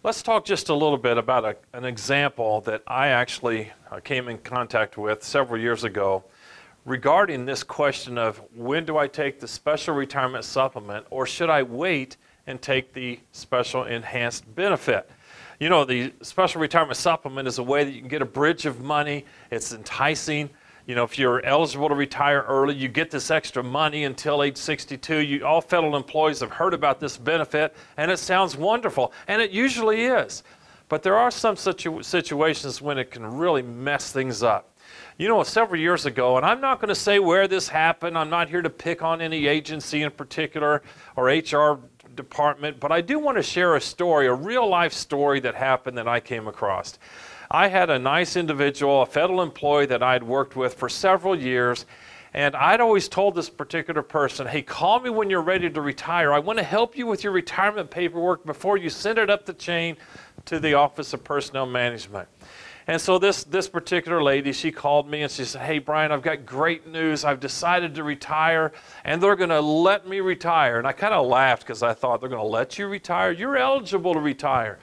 Let's talk just a little bit about an example that I actually came in contact with several years ago regarding this question of when do I take the special retirement supplement or should I wait and take the special enhanced benefit? You know, the special retirement supplement is a way that you can get a bridge of money. It's enticing. You know, if you're eligible to retire early, you get this extra money until age 62. All federal employees have heard about this benefit, and it sounds wonderful, and it usually is. But there are some situations when it can really mess things up. You know, several years ago, and I'm not going to say where this happened. I'm not here to pick on any agency in particular or HR department, but I do want to share a story, a real-life story that happened that I came across. I had a nice individual, a federal employee that I'd worked with for several years, and I'd always told this particular person, hey, call me when you're ready to retire. I want to help you with your retirement paperwork before you send it up the chain to the Office of Personnel Management. And so this particular lady, she called me and she said, hey, Brian, I've got great news. I've decided to retire, and they're going to let me retire. And I kind of laughed because I thought, they're going to let you retire? You're eligible to retire.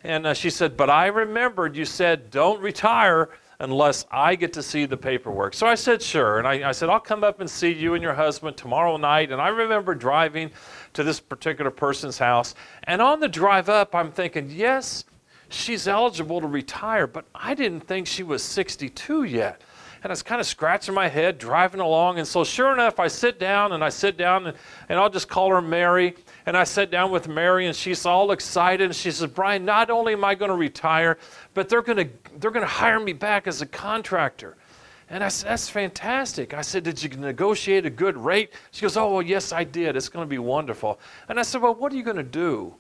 And she said, but I remembered you said don't retire unless I get to see the paperwork. So I said, sure. And I said, I'll come up and see you and your husband tomorrow night. And I remember driving to this particular person's house. And on the drive up, I'm thinking, yes, she's eligible to retire, but I didn't think she was 62 yet. And I was kind of scratching my head, driving along. And so sure enough, I sit down and I'll just call her Mary. And I sat down with Mary and she's all excited. And she says, Brian, not only am I going to retire, but they're going to hire me back as a contractor. And I said, that's fantastic. I said, did you negotiate a good rate? She goes, oh, well, yes, I did. It's going to be wonderful. And I said, well, what are you going to do?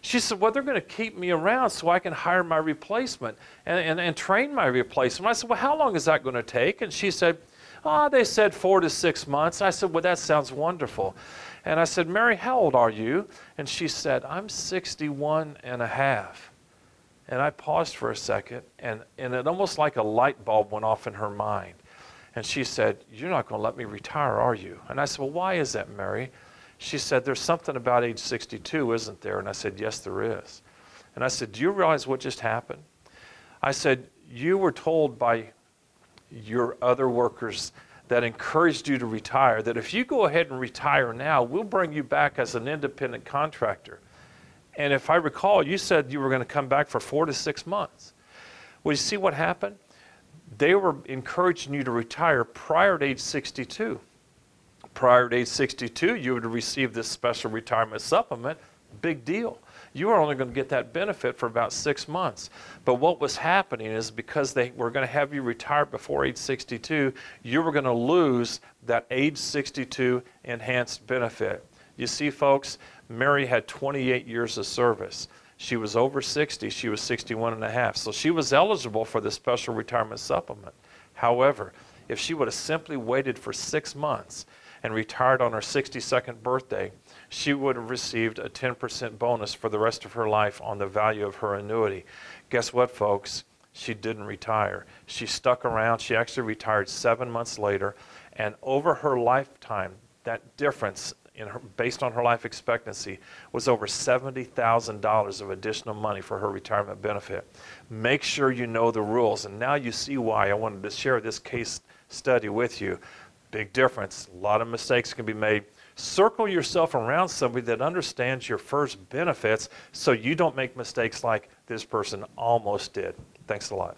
She said, well, they're going to keep me around so I can hire my replacement and train my replacement. I said, well, how long is that going to take? And she said, they said 4 to 6 months. I said, well, that sounds wonderful. And I said, Mary, how old are you? And she said, I'm 61 and a half. And I paused for a second, and it almost like a light bulb went off in her mind. And she said, you're not going to let me retire, are you? And I said, well, why is that, Mary? She said, there's something about age 62, isn't there? And I said, yes, there is. And I said, do you realize what just happened? I said, you were told by your other workers that encouraged you to retire that if you go ahead and retire now, we'll bring you back as an independent contractor. And if I recall, you said you were going to come back for 4 to 6 months. Well, you see what happened? They were encouraging you to retire prior to age 62. Prior to age 62, you would receive this special retirement supplement. Big deal. You are only going to get that benefit for about 6 months. But what was happening is because they were going to have you retire before age 62, you were going to lose that age 62 enhanced benefit. You see, folks, Mary had 28 years of service. She was over 60. She was 61 and a half. So she was eligible for the special retirement supplement. However, if she would have simply waited for 6 months and retired on her 62nd birthday, she would have received a 10% bonus for the rest of her life on the value of her annuity. Guess what, folks? She didn't retire. She stuck around. She actually retired 7 months later, and over her lifetime, that difference based on her life expectancy was over $70,000 of additional money for her retirement benefit. Make sure you know the rules, and now you see why I wanted to share this case study with you. Big difference. A lot of mistakes can be made. Circle yourself around somebody that understands your first benefits so you don't make mistakes like this person almost did. Thanks a lot.